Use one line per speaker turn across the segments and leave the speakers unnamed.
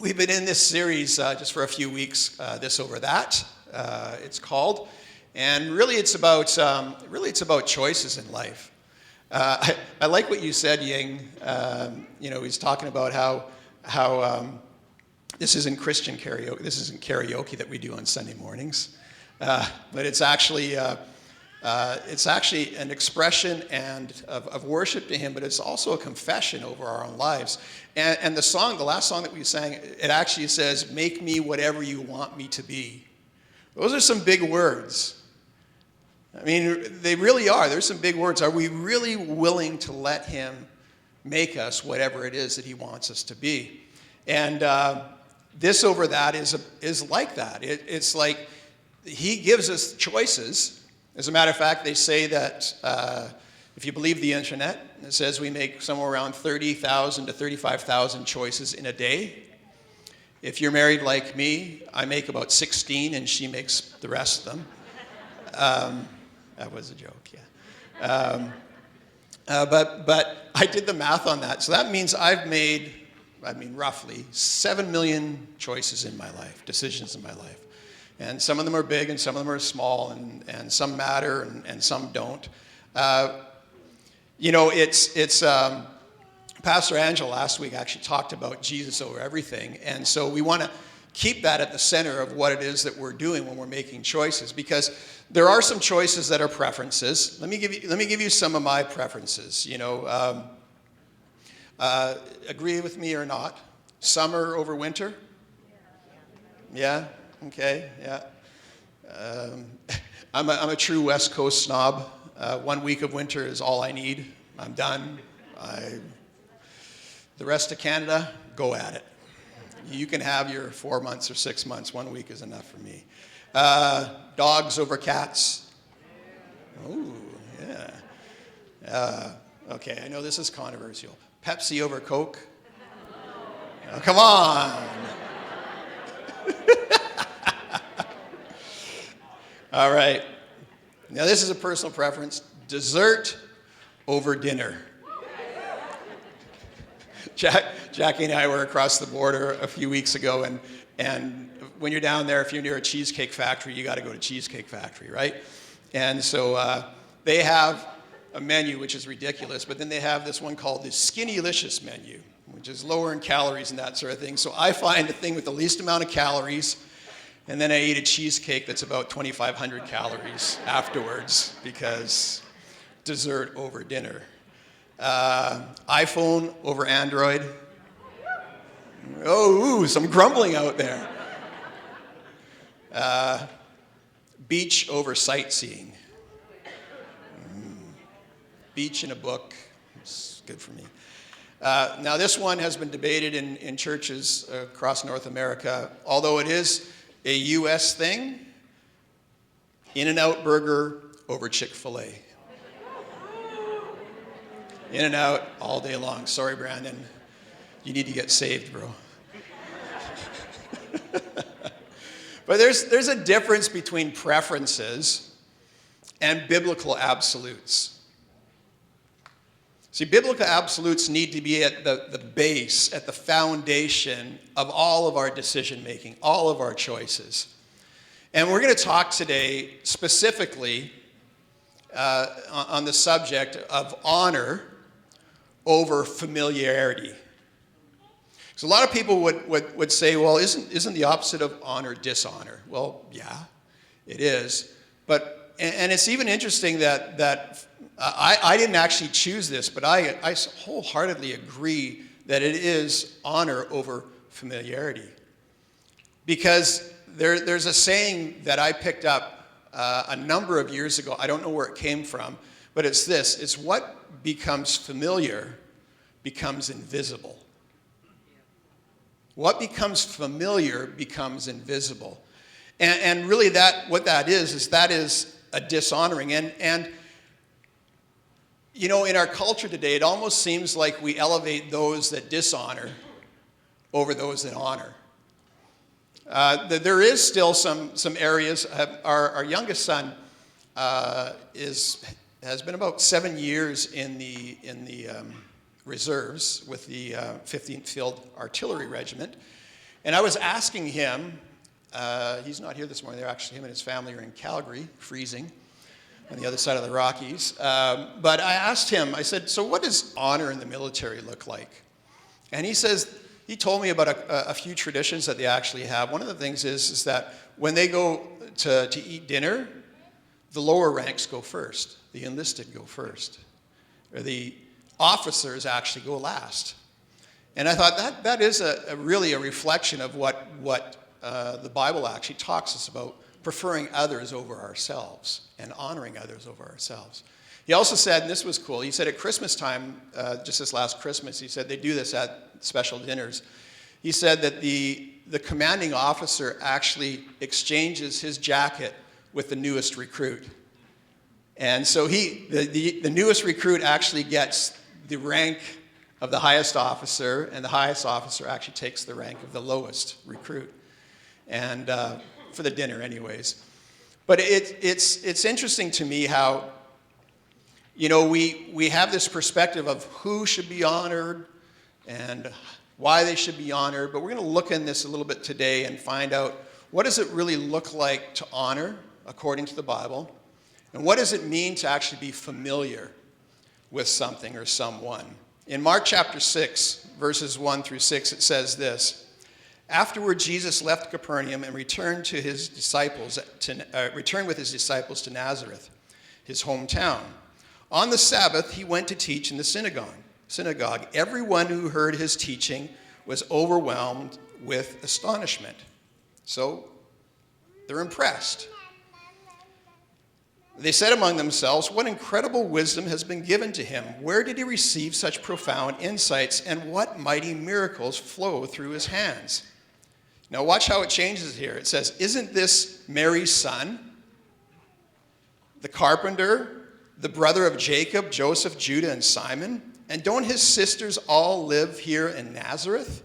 We've been in this series just for a few weeks, This Over That, it's called. And really it's about choices in life. I like what you said, Ying. He's talking about how this isn't Christian karaoke. This isn't karaoke that we do on Sunday mornings. But it's actually an expression of worship to him, but it's also a confession over our own lives. And the last song that we sang, it actually says, "Make me whatever you want me to be." Those are some big words. I mean, they really are. There's some big words. Are we really willing to let him make us whatever it is that he wants us to be? And This Over That is like that. It's like he gives us choices. As a matter of fact, they say that if you believe the internet, it says we make somewhere around 30,000 to 35,000 choices in a day. If you're married like me, I make about 16 and she makes the rest of them. That was a joke, yeah. But I did the math on that. So that means I've made, roughly 7 million choices in my life, decisions in my life. And some of them are big and some of them are small, and some matter and some don't. Pastor Angela last week actually talked about Jesus over everything. And so we want to keep that at the center of what it is that we're doing when we're making choices, because there are some choices that are preferences. Let me give you some of my preferences. Agree with me or not? Summer over winter? Yeah? Okay, yeah. I'm a true West Coast snob. 1 week of winter is all I need. I'm done. The rest of Canada, go at it. You can have your 4 months or 6 months. 1 week is enough for me. Dogs over cats. Oh, yeah. Okay, I know this is controversial. Pepsi over Coke. Oh, come on. All right. Now this is a personal preference. Dessert over dinner. Jackie and I were across the border a few weeks ago, and when you're down there, if you're near a cheesecake factory, you got to go to Cheesecake Factory, right? And so they have a menu which is ridiculous, but then they have this one called the Skinnylicious menu, which is lower in calories and that sort of thing. So I find the thing with the least amount of calories, and then I eat a cheesecake that's about 2,500 calories afterwards, because dessert over dinner. iPhone over Android. Oh, some grumbling out there. Beach over sightseeing. Beach in a book. It's good for me. Now this one has been debated in churches across North America, although it is a U.S. thing. In-N-Out Burger over Chick-fil-A. In-N-Out all day long. Sorry, Brandon. You need to get saved, bro. But there's a difference between preferences and biblical absolutes. See, biblical absolutes need to be at the base, at the foundation of all of our decision making, all of our choices. And we're going to talk today specifically on the subject of honor over familiarity. So a lot of people would say, well, isn't the opposite of honor dishonor? Well, yeah, it is. And it's even interesting that I didn't actually choose this, but I wholeheartedly agree that it is honor over familiarity. Because there's a saying that I picked up a number of years ago. I don't know where it came from, but it's this. It's what becomes familiar becomes invisible. What becomes familiar becomes invisible. And really what that is a dishonoring. And in our culture today, it almost seems like we elevate those that dishonor over those that honor. There is still some areas. Our youngest son has been about 7 years in the reserves with the 15th Field Artillery Regiment, And I was asking him, he's not here this morning, him and his family are in Calgary, freezing, on the other side of the Rockies. But I asked him, I said, so what does honor in the military look like? And he told me about a few traditions that they actually have. One of the things is that when they go to eat dinner, the lower ranks go first. The enlisted go first. Or the officers actually go last. And I thought that is really a reflection of what the Bible actually talks us about, preferring others over ourselves and honoring others over ourselves. He also said, and this was cool, he said at Christmas time, just this last Christmas, he said they do this at special dinners. He said that the commanding officer actually exchanges his jacket with the newest recruit. And so the newest recruit actually gets the rank of the highest officer, and the highest officer actually takes the rank of the lowest recruit. And for the dinner anyways. But it's interesting to me how, we have this perspective of who should be honored and why they should be honored, but we're going to look in this a little bit today and find out what does it really look like to honor according to the Bible, and what does it mean to actually be familiar with something or someone. In Mark chapter 6, verses 1 through 6, it says this: Afterward, Jesus left Capernaum and returned with his disciples to Nazareth, his hometown. On the Sabbath, he went to teach in the synagogue. Everyone who heard his teaching was overwhelmed with astonishment. So they're impressed. They said among themselves, "What incredible wisdom has been given to him? Where did he receive such profound insights, and what mighty miracles flow through his hands?" Now watch how it changes here. It says, "Isn't this Mary's son, the carpenter, the brother of Jacob, Joseph, Judah, and Simon? And don't his sisters all live here in Nazareth?"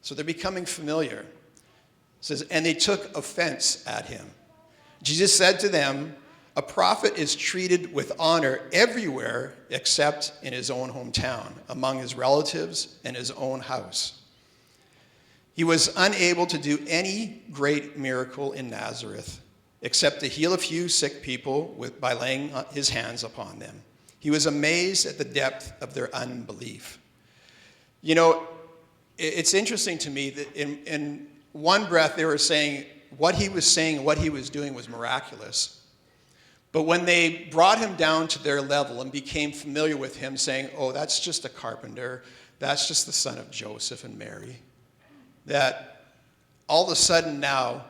So they're becoming familiar. It says, "And they took offense at him. Jesus said to them, 'A prophet is treated with honor everywhere except in his own hometown, among his relatives and his own house.' He was unable to do any great miracle in Nazareth, except to heal a few sick people by laying his hands upon them. He was amazed at the depth of their unbelief." It's interesting to me that in one breath they were saying what he was doing was miraculous. But when they brought him down to their level and became familiar with him, saying, "Oh, that's just a carpenter, that's just the son of Joseph and Mary," that all of a sudden now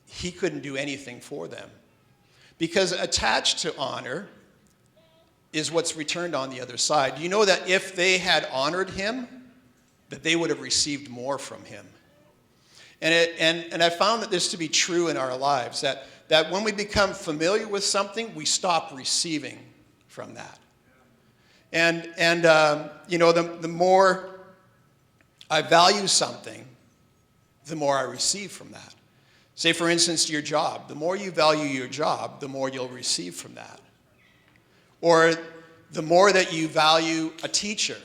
he couldn't do anything for them. Because attached to honor is what's returned on the other side. Do you know that if they had honored him, that they would have received more from him? And I found that this to be true in our lives, that when we become familiar with something, we stop receiving from that. The more I value something, the more I receive from that. Say, for instance, your job. The more you value your job, the more you'll receive from that. Or the more that you value a teacher,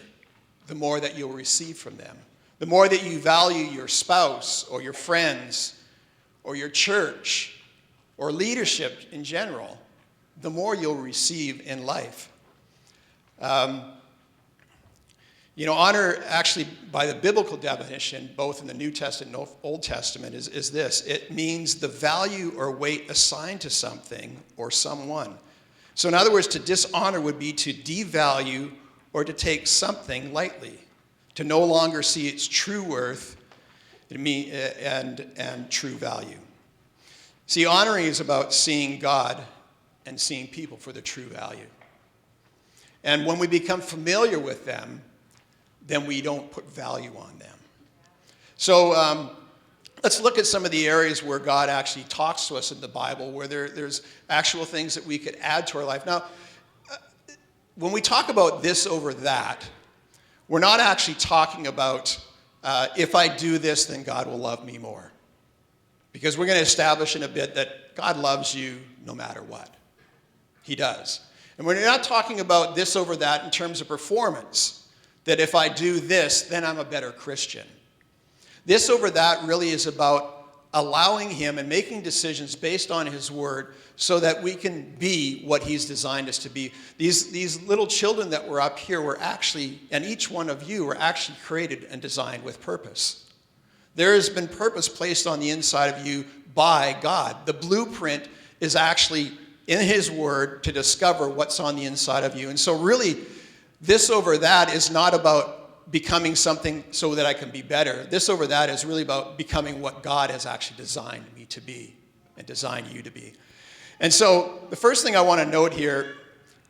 the more that you'll receive from them. The more that you value your spouse or your friends or your church or leadership in general, the more you'll receive in life. Honor actually, by the biblical definition, both in the New Testament and Old Testament, is this. It means the value or weight assigned to something or someone. So in other words, to dishonor would be to devalue or to take something lightly, to no longer see its true worth and true value. See, honoring is about seeing God and seeing people for their true value. And when we become familiar with them, then we don't put value on them. So let's look at some of the areas where God actually talks to us in the Bible, where there's actual things that we could add to our life. Now, when we talk about this over that, we're not actually talking about if I do this, then God will love me more. Because we're going to establish in a bit that God loves you no matter what. He does. And we're not talking about this over that in terms of performance, that if I do this, then I'm a better Christian. This over that really is about allowing him and making decisions based on his word so that we can be what he's designed us to be. These little children that were up here were actually, and each one of you were actually created and designed with purpose. There has been purpose placed on the inside of you by God. The blueprint is actually in his word to discover what's on the inside of you. And so really, this over that is not about becoming something so that I can be better. This over that is really about becoming what God has actually designed me to be and designed you to be. And so the first thing I want to note here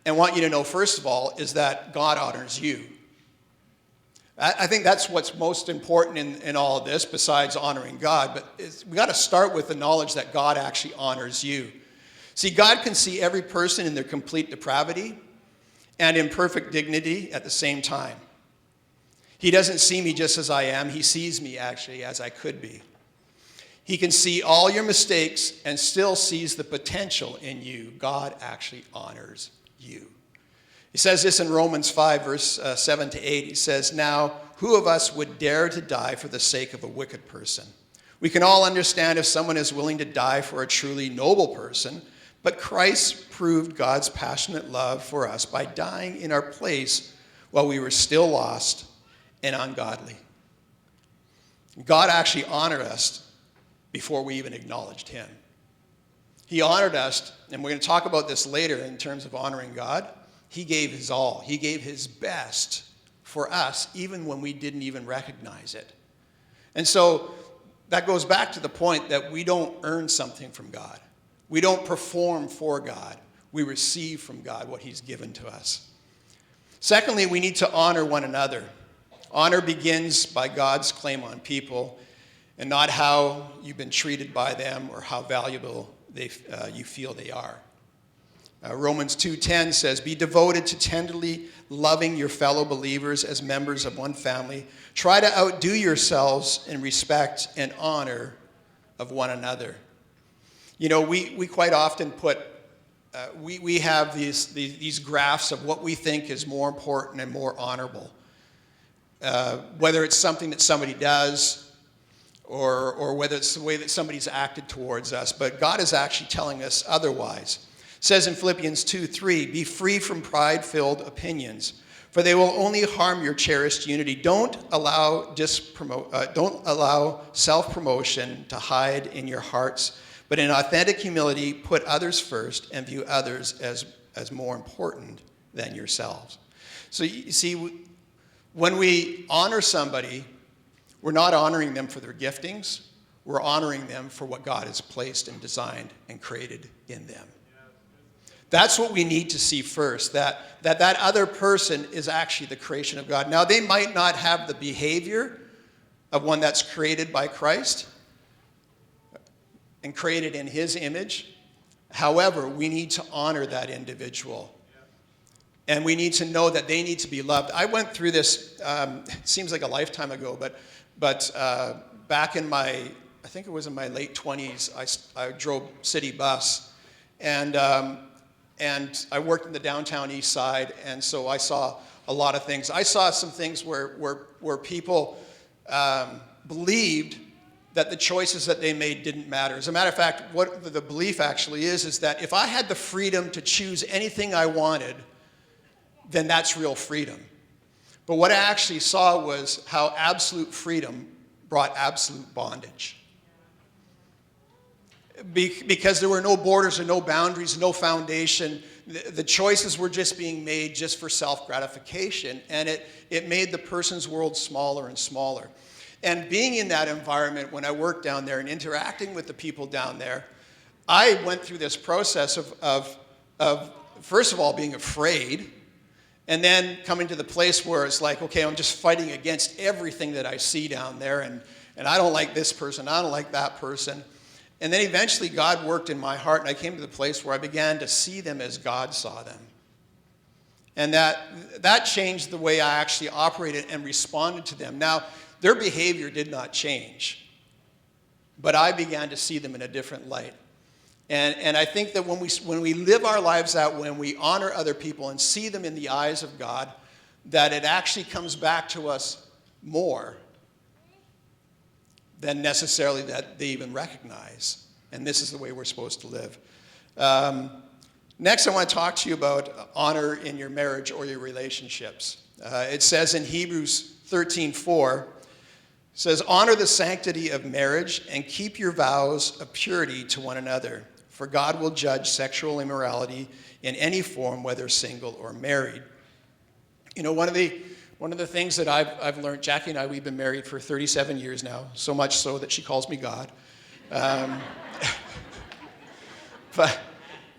and want you to know first of all is that God honors you. I think that's what's most important in all of this besides honoring God. But we got to start with the knowledge that God actually honors you. See, God can see every person in their complete depravity and in perfect dignity at the same time. He doesn't see me just as I am. He sees me actually as I could be. He can see all your mistakes and still sees the potential in you. God actually honors you. He says this in Romans 5, verse 7 to 8. He says, "Now, who of us would dare to die for the sake of a wicked person? We can all understand if someone is willing to die for a truly noble person, but Christ proved God's passionate love for us by dying in our place while we were still lost and ungodly." God actually honored us before we even acknowledged him. He honored us, and we're going to talk about this later in terms of honoring God. He gave his all. He gave his best for us, even when we didn't even recognize it. And so that goes back to the point that we don't earn something from God. We don't perform for God. We receive from God what he's given to us. Secondly, we need to honor one another. Honor begins by God's claim on people and not how you've been treated by them or how valuable you feel they are. Romans 2:10 says, "Be devoted to tenderly loving your fellow believers as members of one family. Try to outdo yourselves in respect and honor of one another." You know, we quite often we have these graphs of what we think is more important and more honorable. Whether it's something that somebody does or whether it's the way that somebody's acted towards us. But God is actually telling us otherwise. It says in Philippians 2:3, "Be free from pride-filled opinions, for they will only harm your cherished unity. Don't allow self-promotion to hide in your hearts, but in authentic humility, put others first and view others as more important than yourselves." So you see, when we honor somebody, we're not honoring them for their giftings. We're honoring them for what God has placed and designed and created in them. That's what we need to see first, that other person is actually the creation of God. Now, they might not have the behavior of one that's created by Christ and created in his image. However, we need to honor that individual. And we need to know that they need to be loved. I went through this, it seems like a lifetime ago, but back in I think it was in my late 20s, I drove city bus. And I worked in the downtown east side, and so I saw a lot of things. I saw some things where people believed that the choices that they made didn't matter. As a matter of fact, what the belief actually is that if I had the freedom to choose anything I wanted, then that's real freedom. But what I actually saw was how absolute freedom brought absolute bondage. Because there were no borders and no boundaries, no foundation. The choices were just being made just for self-gratification, and it made the person's world smaller and smaller. And being in that environment when I worked down there and interacting with the people down there, I went through this process of first of all being afraid, and then coming to the place where it's like, okay, I'm just fighting against everything that I see down there, and I don't like this person, I don't like that person. And then eventually God worked in my heart, and I came to the place where I began to see them as God saw them. And that changed the way I actually operated and responded to them. Now, their behavior did not change, but I began to see them in a different light. And I think that when we live our lives out, when we honor other people and see them in the eyes of God, that it actually comes back to us more than necessarily that they even recognize. And this is the way we're supposed to live. Next, I want to talk to you about honor in your marriage or your relationships. It says in Hebrews 13:4, says, honor the sanctity of marriage and keep your vows of purity to one another. For God will judge sexual immorality in any form, whether single or married. You know, one of the things that I've learned, Jackie and I, we've been married for 37 years now, so much so that she calls me God. But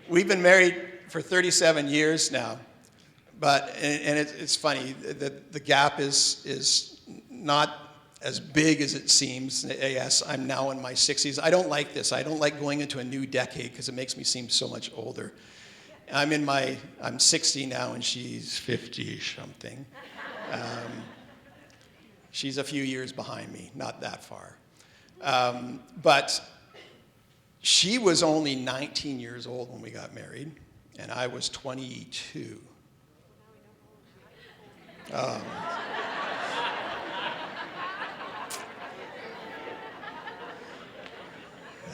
we've been married for 37 years now. But, and it's funny, the gap is not as big as it seems. Yes, I'm now in my 60s. I don't like this. I don't like going into a new decade because it makes me seem so much older. I'm 60 now and she's 50 something. She's a few years behind me, not that far. But she was only 19 years old when we got married, and I was 22.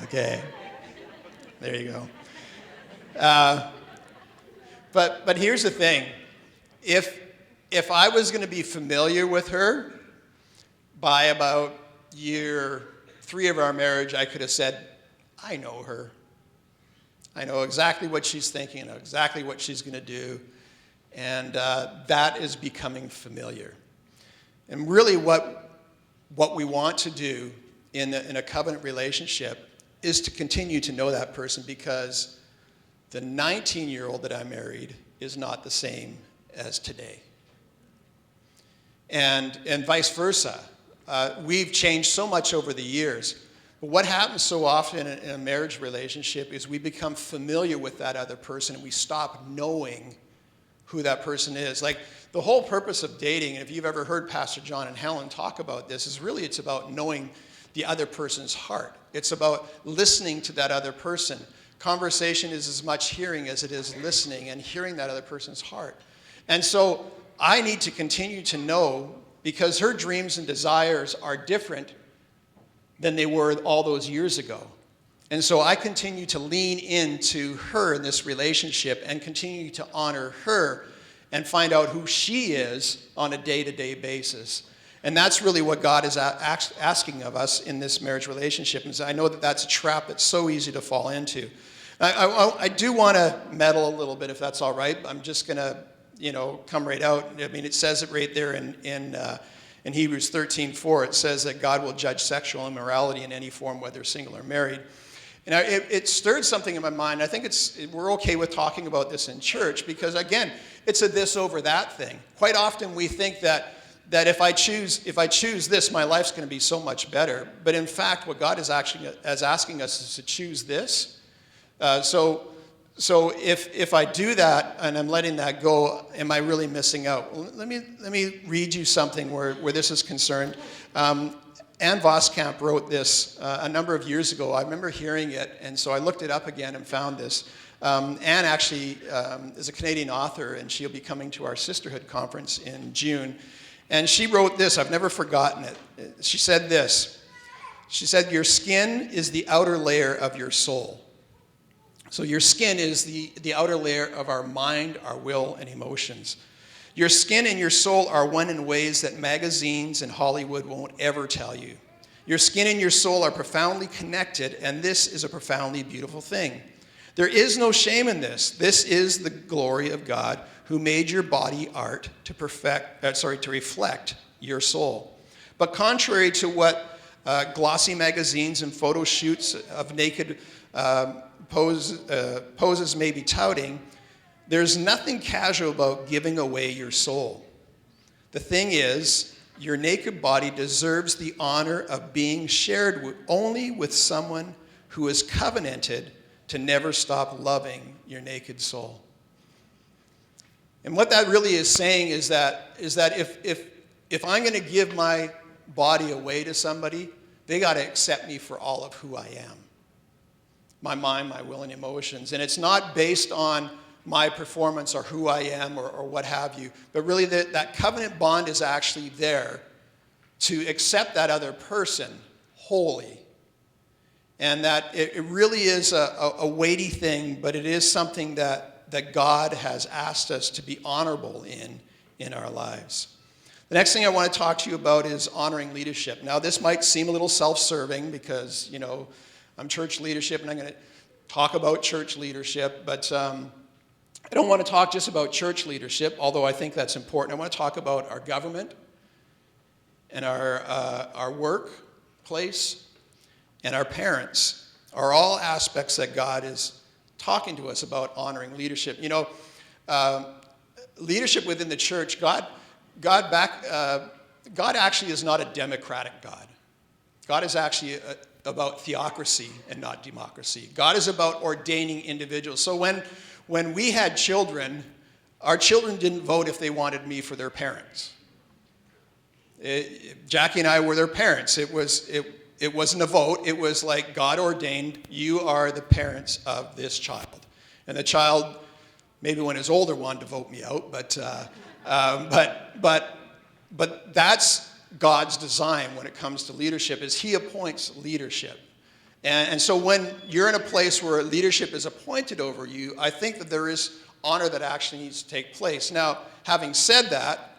Okay, there you go. But here's the thing. If I was going to be familiar with her by about year 3 of our marriage, I could have said, I know her. I know exactly what she's thinking. I know exactly what she's going to do. And that is becoming familiar. And really what we want to do in a covenant relationship is to continue to know that person, because the 19-year-old that I married is not the same as today. And vice versa. We've changed so much over the years. But what happens so often in a marriage relationship is we become familiar with that other person and we stop knowing who that person is. Like, the whole purpose of dating, and if you've ever heard Pastor John and Helen talk about this, is really it's about knowing the other person's heart. It's about listening to that other person. Conversation is as much hearing as it is listening, and hearing that other person's heart. And so I need to continue to know, because her dreams and desires are different than they were all those years ago. And so I continue to lean into her in this relationship and continue to honor her and find out who she is on a day-to-day basis. And that's really what God is asking of us in this marriage relationship. And so I know that that's a trap that's so easy to fall into. I do want to meddle a little bit, if that's all right. I'm just going to, come right out. I mean, it says it right there in Hebrews 13:4. It says that God will judge sexual immorality in any form, whether single or married. And it stirred something in my mind. I think we're okay with talking about this in church because, again, it's a this over that thing. Quite often we think that if I choose this, my life's going to be so much better. But in fact, what God is actually asking us is to choose this. So if I do that and I'm letting that go, am I really missing out? Well, let me read you something where this is concerned. Ann Voskamp wrote this a number of years ago. I remember hearing it, and so I looked it up again and found this. Ann actually is a Canadian author, and she'll be coming to our Sisterhood conference in June. And she wrote this. I've never forgotten it. She said this. She said, your skin is the outer layer of your soul. So your skin is the outer layer of our mind, our will, and emotions. Your skin and your soul are one in ways that magazines and Hollywood won't ever tell you. Your skin and your soul are profoundly connected, and this is a profoundly beautiful thing. There is no shame in this. This is the glory of God, who made your body art to reflect your soul. But contrary to what glossy magazines and photo shoots of naked poses may be touting, there's nothing casual about giving away your soul. The thing is, your naked body deserves the honor of being shared only with someone who is covenanted to never stop loving your naked soul. And what that really is saying is that if I'm going to give my body away to somebody, they got to accept me for all of who I am. My mind, my will, and emotions. And it's not based on my performance or who I am or what have you, but really that covenant bond is actually there to accept that other person holy. And that it really is a weighty thing, but it is something that God has asked us to be honorable in our lives. The next thing I want to talk to you about is honoring leadership. Now, this might seem a little self-serving because, I'm church leadership and I'm going to talk about church leadership, but I don't want to talk just about church leadership, although I think that's important. I want to talk about our government and our workplace and our parents are all aspects that God is talking to us about honoring leadership. Leadership within the church, God actually is not a democratic God. God is actually about theocracy and not democracy. God is about ordaining individuals. So when we had children, our children didn't vote if they wanted me for their parents. Jackie and I were their parents. It wasn't a vote. It was like God ordained, you are the parents of this child. And the child, maybe when he was older, wanted to vote me out, but that's God's design when it comes to leadership, is he appoints leadership. And so when you're in a place where leadership is appointed over you, I think that there is honor that actually needs to take place. Now, having said that,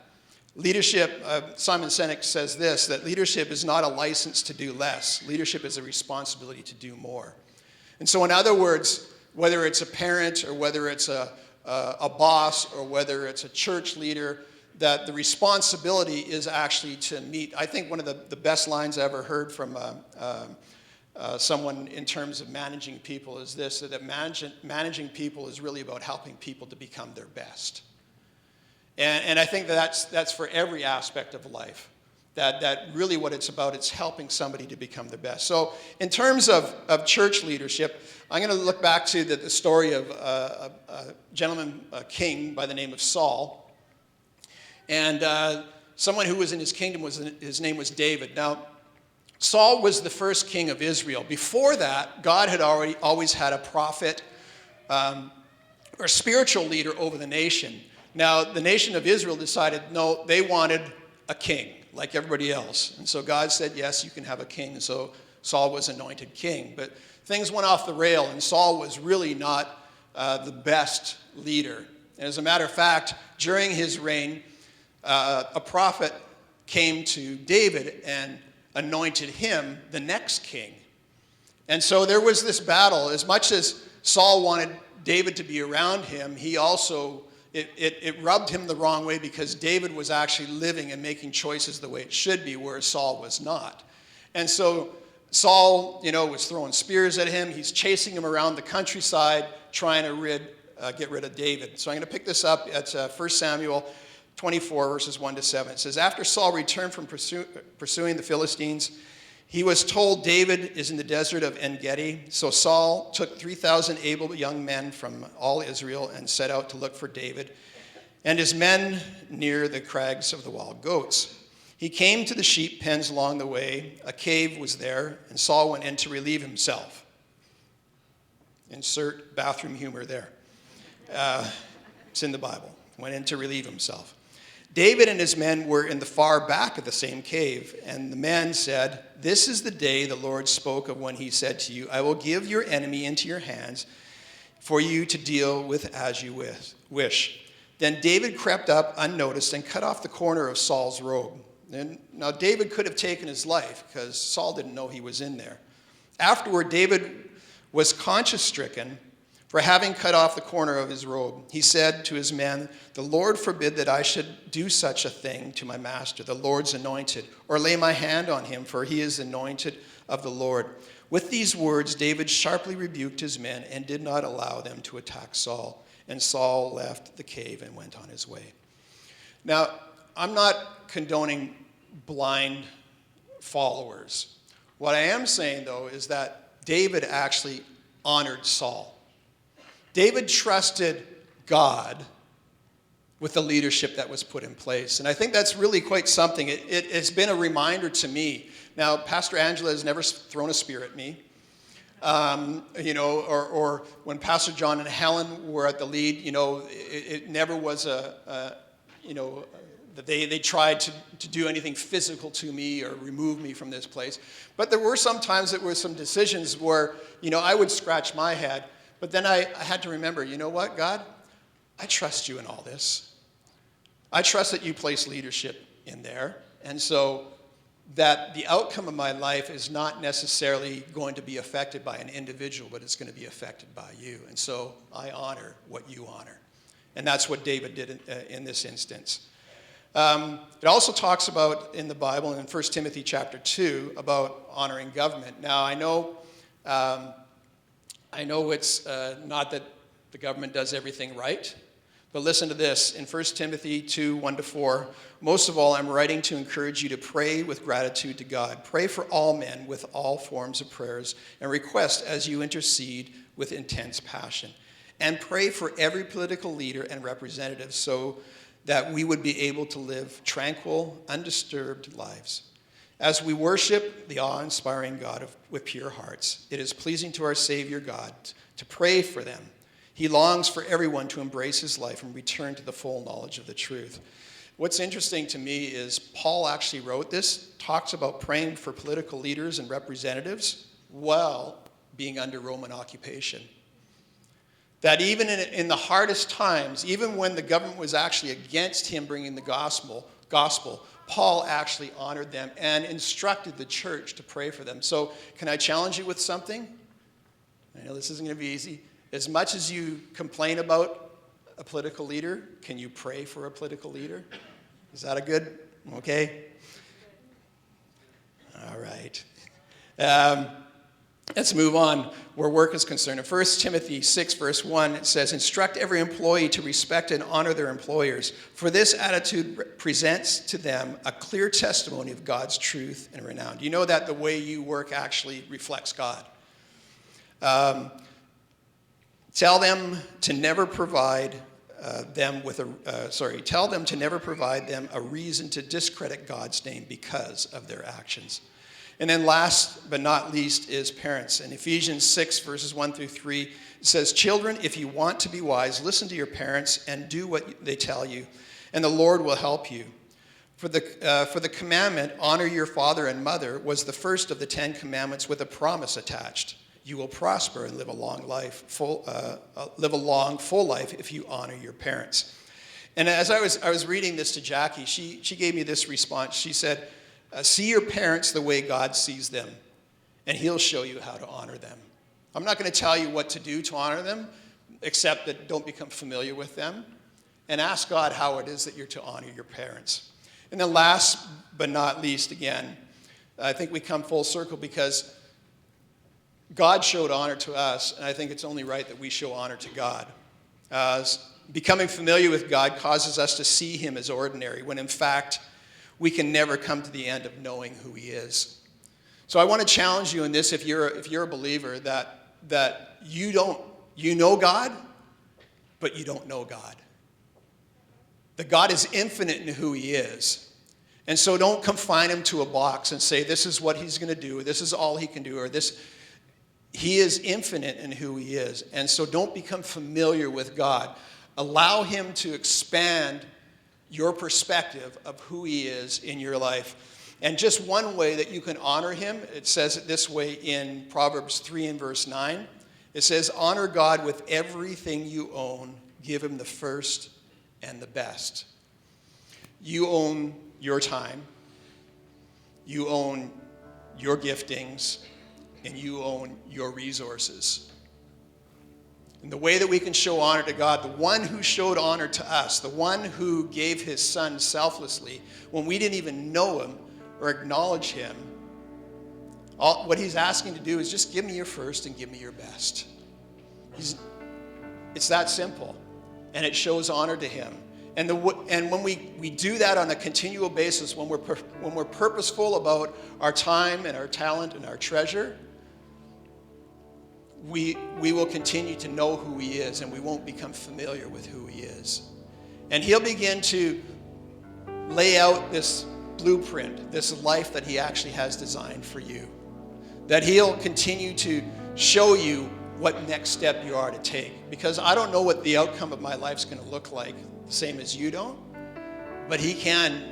leadership, Simon Sinek says this, that leadership is not a license to do less. Leadership is a responsibility to do more. And so in other words, whether it's a parent or whether it's a boss or whether it's a church leader, that the responsibility is actually to meet. I think one of the best lines I ever heard from someone in terms of managing people is this, that managing people is really about helping people to become their best. And I think that's for every aspect of life. That really what it's about, it's helping somebody to become their best. So in terms of church leadership, I'm going to look back to the story of a gentleman, a king by the name of Saul. And someone who was in his kingdom, his name was David. Now, Saul was the first king of Israel. Before that, God had always had a prophet or spiritual leader over the nation. Now, the nation of Israel decided, no, they wanted a king, like everybody else. And so God said, yes, you can have a king. And so Saul was anointed king. But things went off the rail, and Saul was really not the best leader. And as a matter of fact, during his reign, a prophet came to David and anointed him the next king. And so there was this battle. As much as Saul wanted David to be around him, he also, it rubbed him the wrong way because David was actually living and making choices the way it should be, whereas Saul was not. And so Saul, was throwing spears at him. He's chasing him around the countryside, trying to get rid of David. So I'm going to pick this up at 1 Samuel 24, verses 1 to 7. It says, after Saul returned from pursuing the Philistines, he was told David is in the desert of En-Gedi. So Saul took 3,000 able young men from all Israel and set out to look for David and his men near the crags of the wild goats. He came to the sheep pens along the way. A cave was there, and Saul went in to relieve himself. Insert bathroom humor there. It's in the Bible. Went in to relieve himself. David and his men were in the far back of the same cave, and the men said, this is the day the Lord spoke of when he said to you, I will give your enemy into your hands for you to deal with as you wish. Then David crept up unnoticed and cut off the corner of Saul's robe. And now David could have taken his life because Saul didn't know he was in there. Afterward, David was conscience-stricken for having cut off the corner of his robe. He said to his men, the Lord forbid that I should do such a thing to my master, the Lord's anointed, or lay my hand on him, for he is anointed of the Lord. With these words, David sharply rebuked his men and did not allow them to attack Saul. And Saul left the cave and went on his way. Now, I'm not condoning blind followers. What I am saying, though, is that David actually honored Saul. David trusted God with the leadership that was put in place. And I think that's really quite something. It's been a reminder to me. Now, Pastor Angela has never thrown a spear at me. Or when Pastor John and Helen were at the lead, it never was they tried to do anything physical to me or remove me from this place. But there were some times that were some decisions where, I would scratch my head. But then I had to remember, you know what, God? I trust you in all this. I trust that you place leadership in there. And so that the outcome of my life is not necessarily going to be affected by an individual, but it's going to be affected by you. And so I honor what you honor. And that's what David did in this instance. It also talks about in the Bible, in 1 Timothy chapter 2, about honoring government. Now, I know it's not that the government does everything right, but listen to this. In 1 Timothy 2, 1-4, most of all, I'm writing to encourage you to pray with gratitude to God. Pray for all men with all forms of prayers and request as you intercede with intense passion. And pray for every political leader and representative so that we would be able to live tranquil, undisturbed lives. As we worship the awe-inspiring God with pure hearts, it is pleasing to our Savior God to pray for them. He longs for everyone to embrace his life and return to the full knowledge of the truth. What's interesting to me is Paul actually wrote this, talks about praying for political leaders and representatives while being under Roman occupation. That even in the hardest times, even when the government was actually against him bringing the gospel, Paul actually honored them and instructed the church to pray for them. So can I challenge you with something? I know this isn't going to be easy. As much as you complain about a political leader, can you pray for a political leader? Is that a good? Okay. All right. Let's move on where work is concerned. In 1 Timothy 6, verse 1, it says, instruct every employee to respect and honor their employers, for this attitude presents to them a clear testimony of God's truth and renown. Do you know that the way you work actually reflects God? Tell them to never provide them a reason to discredit God's name because of their actions. And then last but not least is parents. In Ephesians 6, verses 1-3, it says, children, if you want to be wise, listen to your parents and do what they tell you, and the Lord will help you. For the commandment, honor your father and mother, was the first of the 10 commandments with a promise attached. You will prosper and live a long, full life if you honor your parents. And as I was reading this to Jackie, she gave me this response. She said, see your parents the way God sees them, and he'll show you how to honor them. I'm not going to tell you what to do to honor them, except that don't become familiar with them, and ask God how it is that you're to honor your parents. And then last but not least, again, I think we come full circle because God showed honor to us, and I think it's only right that we show honor to God. Becoming familiar with God causes us to see him as ordinary, when in fact, we can never come to the end of knowing who he is. So I want to challenge you in this, if you're a believer, that you know God, but you don't know God. That God is infinite in who he is. And so don't confine him to a box and say, this is what he's going to do, or this is all he can do, or this. He is infinite in who he is. And so don't become familiar with God. Allow him to expand your perspective of who he is in your life. And just one way that you can honor him, it says it this way in Proverbs 3 and verse 9. It says, honor God with everything you own. Give him the first and the best. You own your time. You own your giftings. And you own your resources. And the way that we can show honor to God, the one who showed honor to us, the one who gave his son selflessly, when we didn't even know him or acknowledge him, what he's asking to do is just give me your first and give me your best. It's that simple. And it shows honor to him. And when we do that on a continual basis, when we're purposeful about our time and our talent and our treasure, we will continue to know who he is, and we won't become familiar with who he is. And he'll begin to lay out this blueprint, this life that he actually has designed for you. That he'll continue to show you what next step you are to take. Because I don't know what the outcome of my life's going to look like, the same as you don't. But he can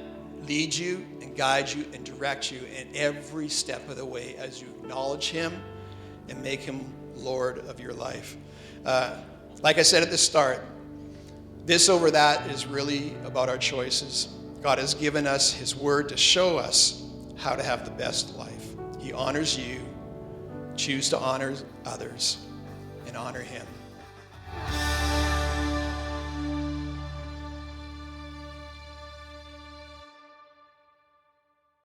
lead you and guide you and direct you in every step of the way as you acknowledge him and make him Lord of your life. Like I said at the start, this over that is really about our choices. God has given us his word to show us how to have the best life. He honors you. Choose to honor others and honor him.